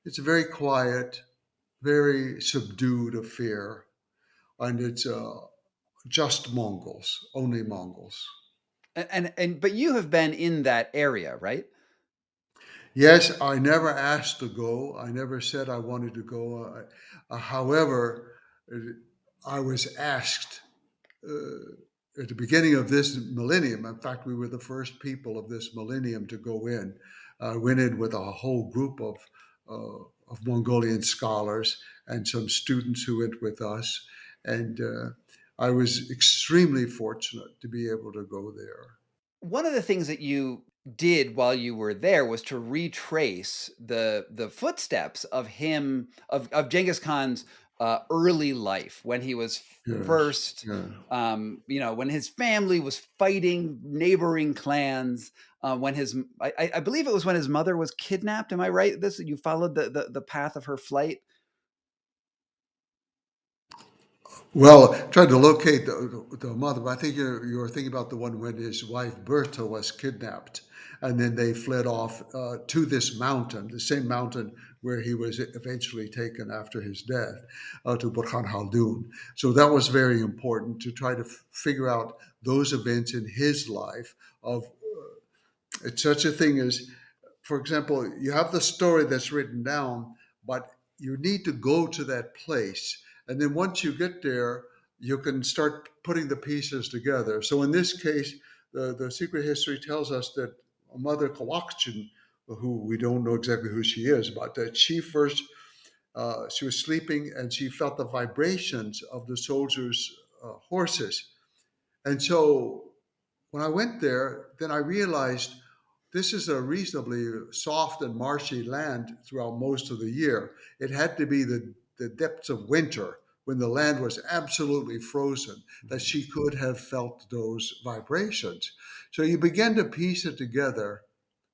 It's a very quiet, very subdued affair, and it's just Mongols, only Mongols. And but you have been in that area, right? Yes, I never asked to go. I never said I wanted to go. However, uh, I was asked at the beginning of this millennium. In fact, we were the first people of this millennium to go in. Went in with a whole group of Mongolian scholars and some students who went with us. And I was extremely fortunate to be able to go there. One of the things that you did while you were there was to retrace the footsteps of Genghis Khan's early life, when he was Yes, first, yeah. when his family was fighting neighboring clans, when I believe it was when his mother was kidnapped. Am I right? This, you followed the path of her flight. Well, trying to locate the mother, but I think you're thinking about the one when his wife Bertha was kidnapped, and then they fled off to this mountain, the same mountain where he was eventually taken after his death, to Burkhan Khaldun. So that was very important to try to figure out those events in his life. Of it's such a thing as, for example, you have the story that's written down, but you need to go to that place. And then once you get there, you can start putting the pieces together. So in this case, the secret history tells us that Mother Kawakchin, who we don't know exactly who she is, but that she first She was sleeping and she felt the vibrations of the soldiers' horses. And so when I went there, then I realized this is a reasonably soft and marshy land throughout most of the year. It had to be the depths of winter when the land was absolutely frozen that she could have felt those vibrations. So you begin to piece it together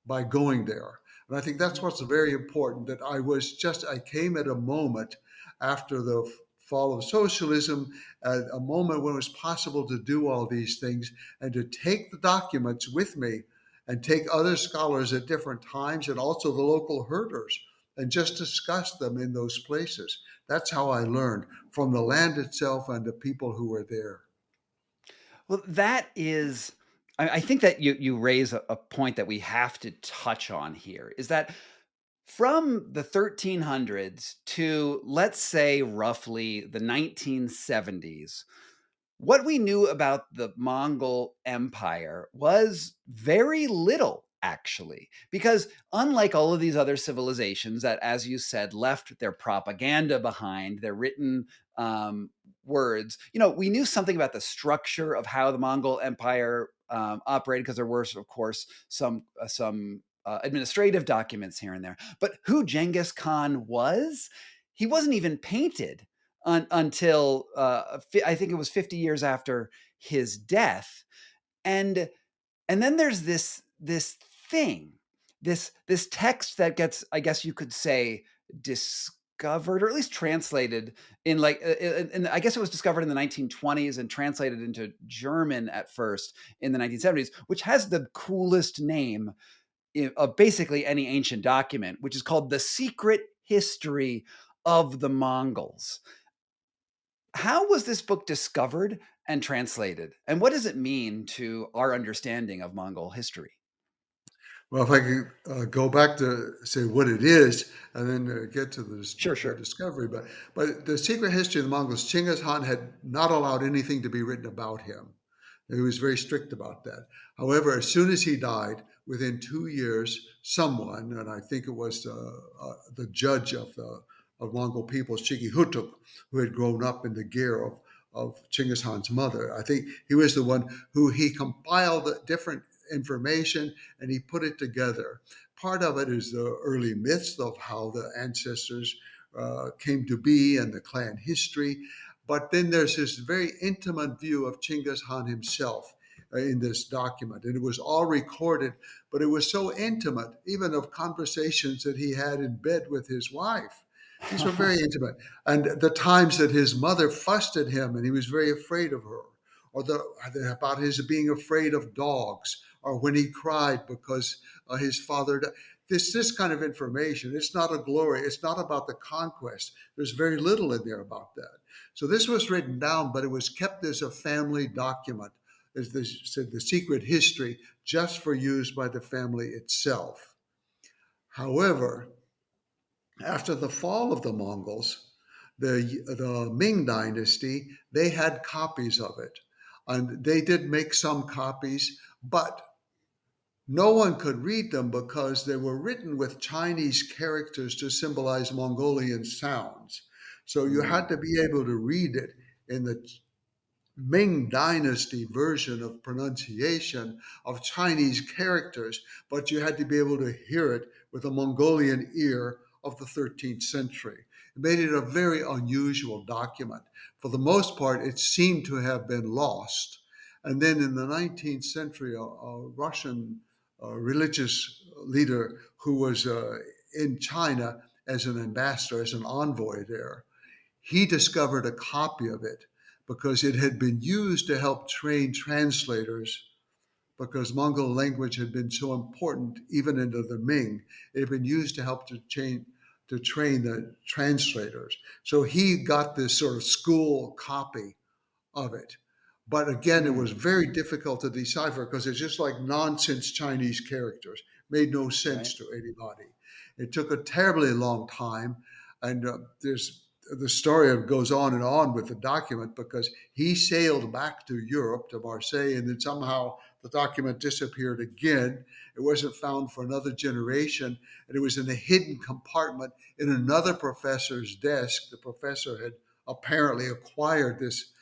by going there. And I think that's what's very important, that I came at a moment after the fall of socialism, at a moment when it was possible to do all these things and to take the documents with me and take other scholars at different times and also the local herders and just discuss them in those places. That's how I learned from the land itself and the people who were there. Well, that is, I think that you raise a point that we have to touch on here, is that from the 1300s to, let's say, roughly the 1970s, what we knew about the Mongol Empire was very little, actually, because unlike all of these other civilizations that, as you said, left their propaganda behind, their written words, we knew something about the structure of how the Mongol Empire operated, because there were, of course, some administrative documents here and there. But who Genghis Khan was, he wasn't even painted until I think it was 50 years after his death. And then there's this thing, this text that gets, I guess you could say, discovered, or at least translated in, like, and I guess it was discovered in the 1920s and translated into German at first in the 1970s, which has the coolest name of basically any ancient document, which is called The Secret History of the Mongols. How was this book discovered and translated? And what does it mean to our understanding of Mongol history? Well, if I could go back to say what it is, and then get to Sure, the sure. discovery, but the secret history of the Mongols, Genghis Khan had not allowed anything to be written about him. He was very strict about that. However, as soon as he died, within 2 years, someone, and I think it was the judge of Mongol peoples, Chigi Hutuk, who had grown up in the gear of Genghis Khan's mother, I think he was the one who he compiled different information and he put it together. Part of it is the early myths of how the ancestors came to be and the clan history. But then there's this very intimate view of Genghis Khan himself in this document. And it was all recorded, but it was so intimate, even of conversations that he had in bed with his wife. These were very intimate. And the times that his mother fussed at him and he was very afraid of her, or about his being afraid of dogs, or when he cried because his father died. This kind of information. It's not a glory. It's not about the conquest. There's very little in there about that. So this was written down, but it was kept as a family document, as they said, the secret history, just for use by the family itself. However, after the fall of the Mongols, the Ming dynasty, they had copies of it. And they did make some copies, but no one could read them because they were written with Chinese characters to symbolize Mongolian sounds. So you Mm, had to be able to read it in the Ming Dynasty version of pronunciation of Chinese characters, but you had to be able to hear it with a Mongolian ear of the 13th century. It made it a very unusual document. For the most part, it seemed to have been lost. And then in the 19th century, a Russian religious leader who was in China as an ambassador, as an envoy there, he discovered a copy of it because it had been used to help train translators because Mongol language had been so important even into the Ming. It had been used to help to train the translators. So he got this sort of school copy of it. But again, it was mm, very difficult to decipher because it's just like nonsense Chinese characters. Made no sense right. to anybody. It took a terribly long time, and there's the story goes on and on with the document because he sailed back to Europe to Marseille, and then somehow the document disappeared again. It wasn't found for another generation, and it was in a hidden compartment in another professor's desk. The professor had apparently acquired this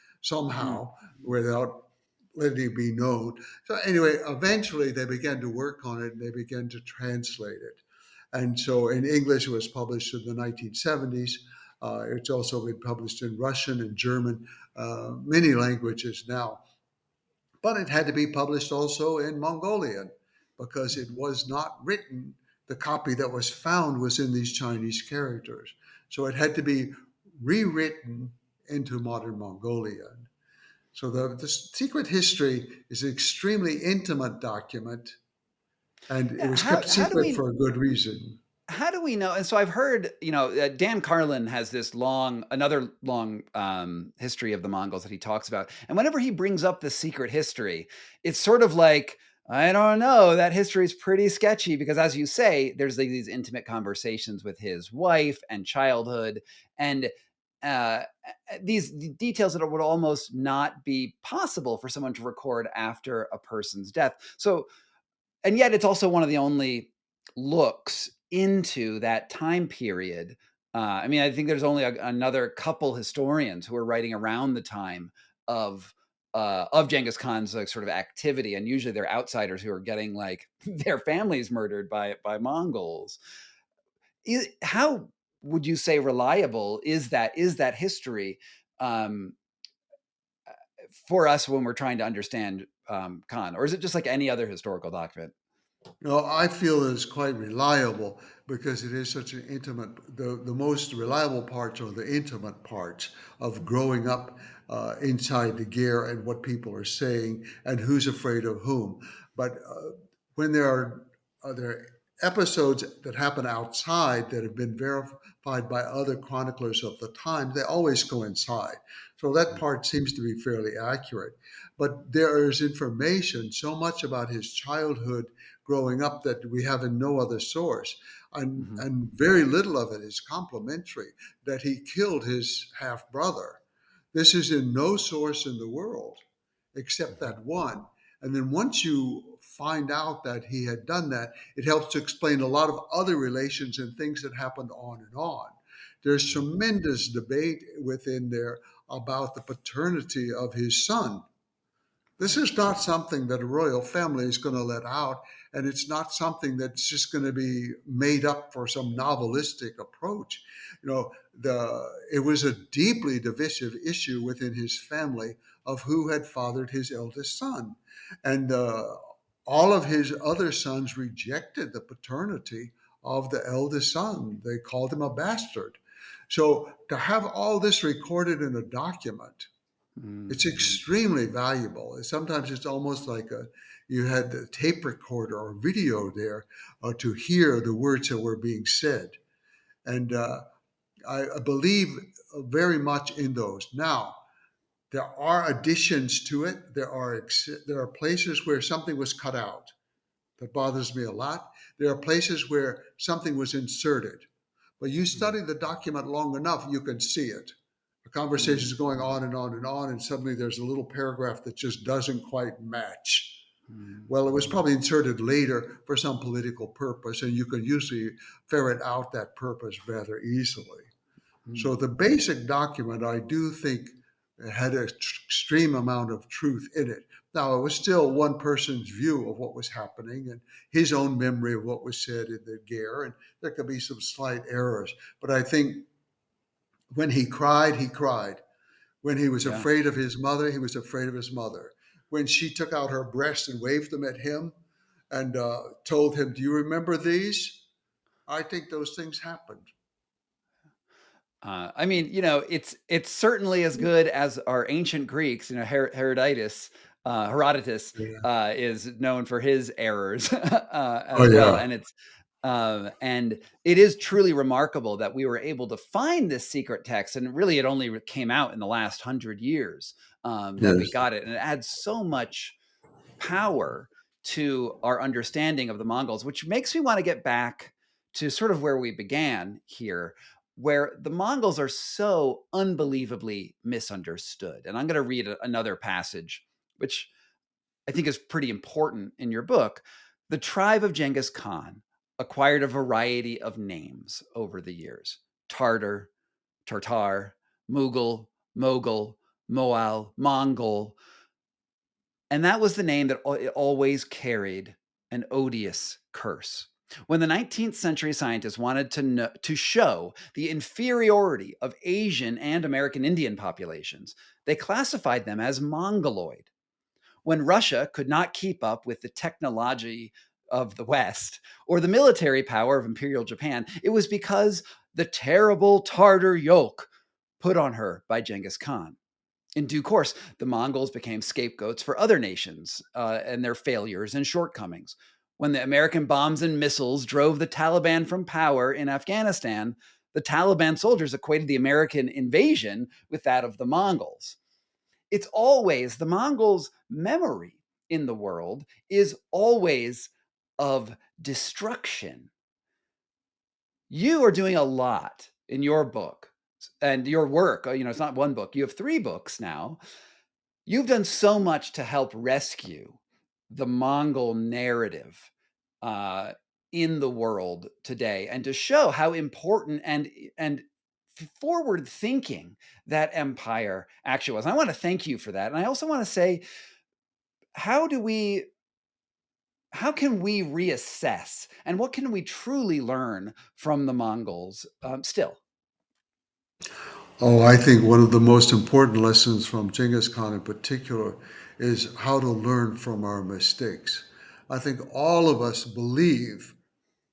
Mm. somehow without letting it be known. So anyway, eventually they began to work on it and they began to translate it. And so in English, it was published in the 1970s. It's also been published in Russian and German, many languages now. But it had to be published also in Mongolian because it was not written. The copy that was found was in these Chinese characters. So it had to be rewritten into modern Mongolian. So the secret history is an extremely intimate document, and it Yeah, was kept how do secret we for a good reason. how do we know? And so I've heard, Dan Carlin has this another long history of the Mongols that he talks about. And whenever he brings up the secret history, it's sort of like, I don't know, that history is pretty sketchy because, as you say, there's like these intimate conversations with his wife and childhood, and uh, these details that would almost not be possible for someone to record after a person's death. So, and yet it's also one of the only looks into that time period. I mean, I think there's only another couple historians who are writing around the time of Genghis Khan's like sort of activity, and usually they're outsiders who are getting like their families murdered by Mongols. How would you say reliable is that history um, for us when we're trying to understand Khan, or is it just like any other historical document? No, I feel it's quite reliable because it is such an intimate. The most reliable parts are the intimate parts of growing up inside the gear and what people are saying and who's afraid of whom. But when there are episodes that happen outside that have been verified by other chroniclers of the time, they always coincide. So that part seems to be fairly accurate. But there is information so much about his childhood growing up that we have in no other source. Mhm. And very little of it is complimentary, that he killed his half brother. This is in no source in the world except Mhm. that one. And then once you find out that he had done that, it helps to explain a lot of other relations and things that happened on and on. There's Mhm. tremendous debate within there about the paternity of his son. This Right. is not something that a royal family is going to let out, and it's not something that's just going to be made up for some novelistic approach. It was a deeply divisive issue within his family of who had fathered his eldest son, and all of his other sons rejected the paternity of the eldest son. They called him a bastard. So to have all this recorded in a document, it's Mhm. extremely valuable. Sometimes it's almost like you had a tape recorder or video there to hear the words that were being said. And I believe very much in those. Now, there are additions to it. There are places where something was cut out. That bothers me a lot. There are places where something was inserted. But you Mhm. study the document long enough, you can see it. The conversation is Mhm. going on and on and on, and suddenly there's a little paragraph that just doesn't quite match. Well, it was Mhm. probably inserted later for some political purpose, and you can usually ferret out that purpose rather easily. So Mhm. the basic document, I do think, had an extreme amount of truth in it. Now, it was still one person's view of what was happening and his own memory of what was said in the gear, and there could be some slight errors. But I think when he cried, he cried. When he was Yeah. afraid of his mother, he was afraid of his mother. When she took out her breasts and waved them at him and told him, "Do you remember these?" I think those things happened. I mean, it's certainly as good as our ancient Greeks. Herodotus Yeah. is known for his errors Oh, as well, yeah. and it is truly remarkable that we were able to find this secret text, and really, it only came out in the last 100 years that we Yes. got it, and it adds so much power to our understanding of the Mongols, which makes me want to get back to sort of where we began here, where the Mongols are so unbelievably misunderstood. And I'm going to read another passage, which I think is pretty important in your book. The tribe of Genghis Khan acquired a variety of names over the years: Tartar, Tartar, Mughal, Mogul, Moal, Mongol. And that was the name that always carried an odious curse. When the 19th century scientists wanted to show the inferiority of Asian and American Indian populations, they classified them as Mongoloid. When Russia could not keep up with the technology of the West or the military power of Imperial Japan, it was because the terrible Tartar yoke put on her by Genghis Khan. In due course, the Mongols became scapegoats for other nations and their failures and shortcomings. When the American bombs and missiles drove the Taliban from power in Afghanistan, the Taliban soldiers equated the American invasion with that of the Mongols. It's always the Mongols' memory in the world is always of destruction. You are doing a lot in your book and your work. It's not one book, you have 3 books now. You've done so much to help rescue the Mongol narrative in the world today, and to show how important and forward thinking that empire actually was. I want to thank you for that. And I also want to say, how can we reassess, and what can we truly learn from the Mongols still? Oh, I think one of the most important lessons from Genghis Khan in particular is how to learn from our mistakes. I think all of us believe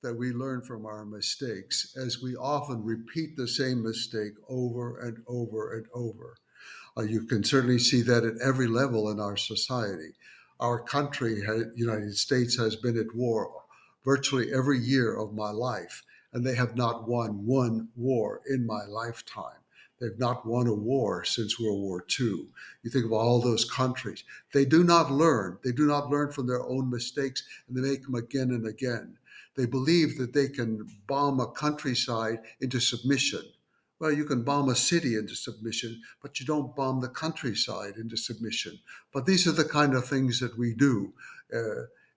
that we learn from our mistakes, as we often repeat the same mistake over and over and over. You can certainly see that at every level in our society. Our country, United States, has been at war virtually every year of my life, and they have not won one war in my lifetime. They've not won a war since World War II. You think of all those countries. They do not learn. They do not learn from their own mistakes, and they make them again and again. They believe that they can bomb a countryside into submission. Well, you can bomb a city into submission, but you don't bomb the countryside into submission. But these are the kind of things that we do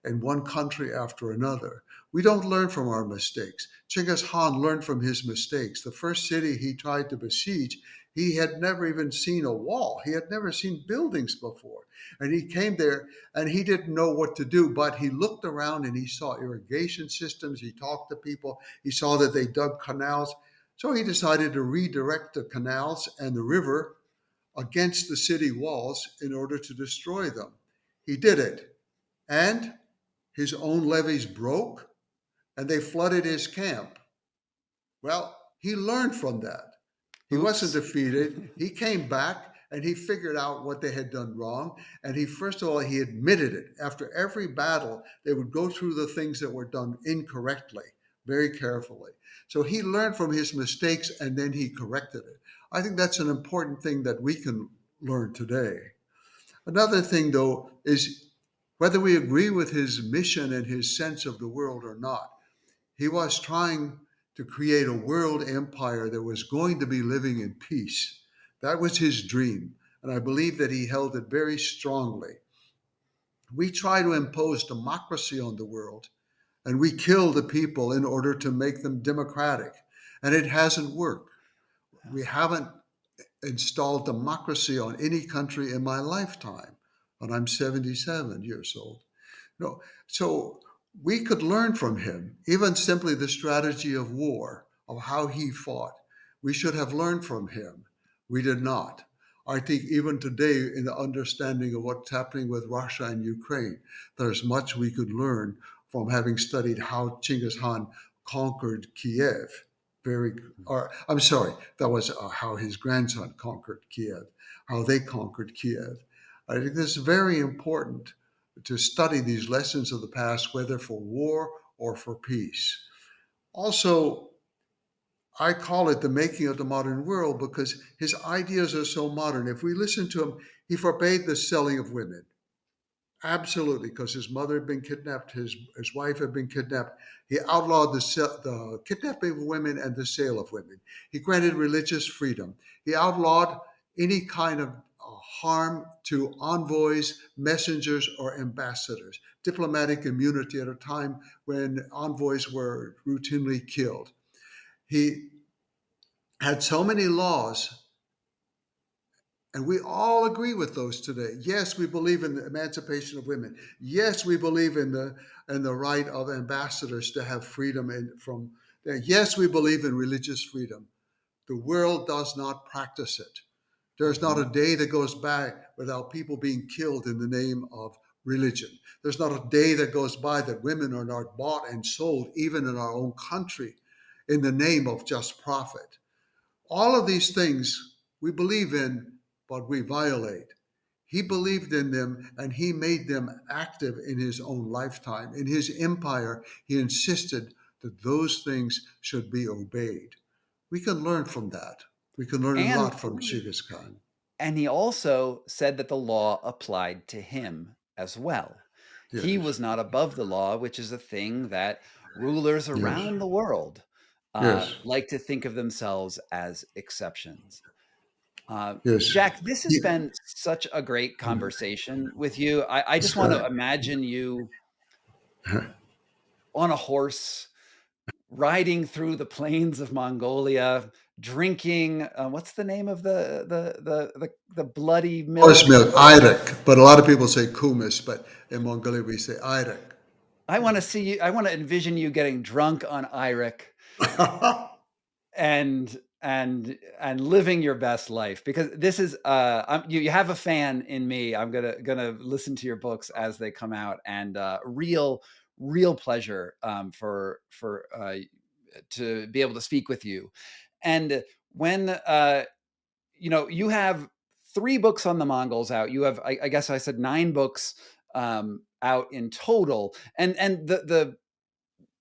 in one country after another. We don't learn from our mistakes. Genghis Khan learned from his mistakes. The first city he tried to besiege, he had never even seen a wall. He had never seen buildings before. And he came there and he didn't know what to do, but he looked around and he saw irrigation systems. He talked to people. He saw that they dug canals. So he decided to redirect the canals and the river against the city walls in order to destroy them. He did it. And his own levees broke and they flooded his camp. Well, he learned from that. He wasn't Oops. defeated. He came back and he figured out what they had done wrong. And he, first of all, he admitted it. After every battle, they would go through the things that were done incorrectly very carefully. So he learned from his mistakes and then he corrected it. I think that's an important thing that we can learn today. Another thing, though, is whether we agree with his mission and his sense of the world or not, he was trying to create a world empire that was going to be living in peace. That was his dream, and I believe that he held it very strongly. We try to impose democracy on the world, and we kill the people in order to make them democratic, and it hasn't worked. We haven't installed democracy on any country in my lifetime, and I'm 77 years old. No, so we could learn from him, even simply the strategy of war, of how he fought. We should have learned from him. We did not. I think even today, in the understanding of what's happening with Russia and Ukraine, there's much we could learn from having studied how Genghis Khan conquered Kiev. Or I'm sorry, that was how his grandson conquered Kiev, how they conquered Kiev. I think this is very important to study these lessons of the past, whether for war or for peace. Also, I call it the making of the modern world because his ideas are so modern. If we listen to him, he forbade the selling of women. Absolutely, because his mother had been kidnapped, his wife had been kidnapped. He outlawed the kidnapping of women and the sale of women. He granted religious freedom. He outlawed any kind of harm to envoys, messengers, or ambassadors. Diplomatic immunity at a time when envoys were routinely killed. He had so many laws, and we all agree with those today. Yes, we believe in the emancipation of women. Yes, we believe in the right of ambassadors to have freedom from. Yes, we believe in religious freedom. The world does not practice it. There's not a day that goes by without people being killed in the name of religion. There's not a day that goes by that women are not bought and sold, even in our own country, in the name of just profit. All of these things we believe in, but we violate. He believed in them and he made them active in his own lifetime. In his empire, he insisted that those things should be obeyed. We can learn from that. We can learn a And lot from Genghis Khan. And he also said that the law applied to him as well. He Yes, was not above the law, which is a thing that rulers yes, around the world yes, like to think of themselves as exceptions. yes. Jack, this has He- been such a great conversation with you. I just want to imagine you on a horse riding through the plains of Mongolia, drinking what's the name of the bloody Horse milk? milk, Irek, but a lot of people say kumis, but in Mongolia we say Irek. I want to see you. I want to envision you getting drunk on Iric and living your best life, because this is you have a fan in me. I'm gonna listen to your books as they come out, and real pleasure for to be able to speak with you. And when you have 3 books on the Mongols out, you have I guess I said 9 books out in total, and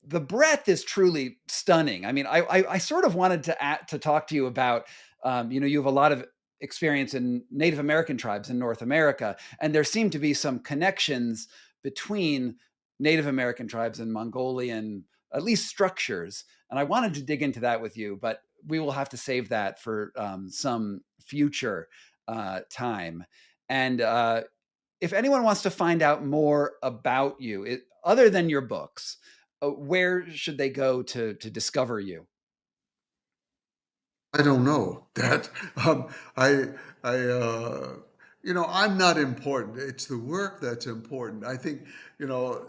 the breadth is truly stunning. I mean, I sort of wanted to talk to you about, you have a lot of experience in Native American tribes in North America, and there seem to be some connections between Native American tribes and Mongolian, at least structures. And I wanted to dig into that with you, but we will have to save that for some future time. And if anyone wants to find out more about you, other than your books, where should they go to discover you? I don't know that. I, I'm not important. It's the work that's important. I think,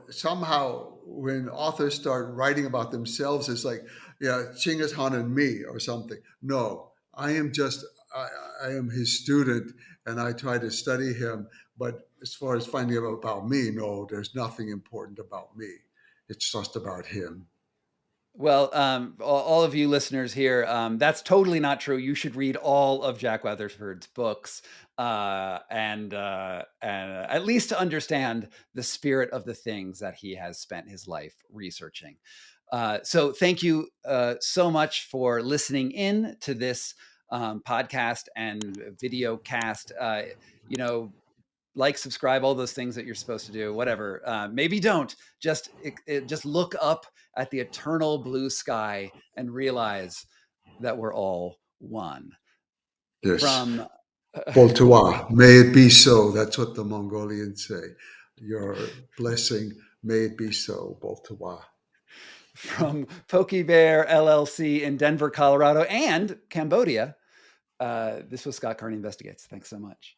somehow when authors start writing about themselves, it's like, yeah, Chinggis Khan and me or something. No, I, I am his student and I try to study him. But as far as finding out about me, no, there's nothing important about me. It's just about him. Well, all of you listeners here, that's totally not true. You should read all of Jack Weatherford's books, and at least to understand the spirit of the things that he has spent his life researching. So thank you so much for listening in to this podcast and video cast. You know, like, subscribe, all those things that you're supposed to do, whatever. Maybe don't. Just look up at the eternal blue sky and realize that we're all one. Yes. From Boltua, may it be so. That's what the Mongolians say. Your blessing, may it be so. Boltua. from PokeyBear LLC in Denver, Colorado, and Cambodia. This was Scott Carney Investigates. Thanks so much.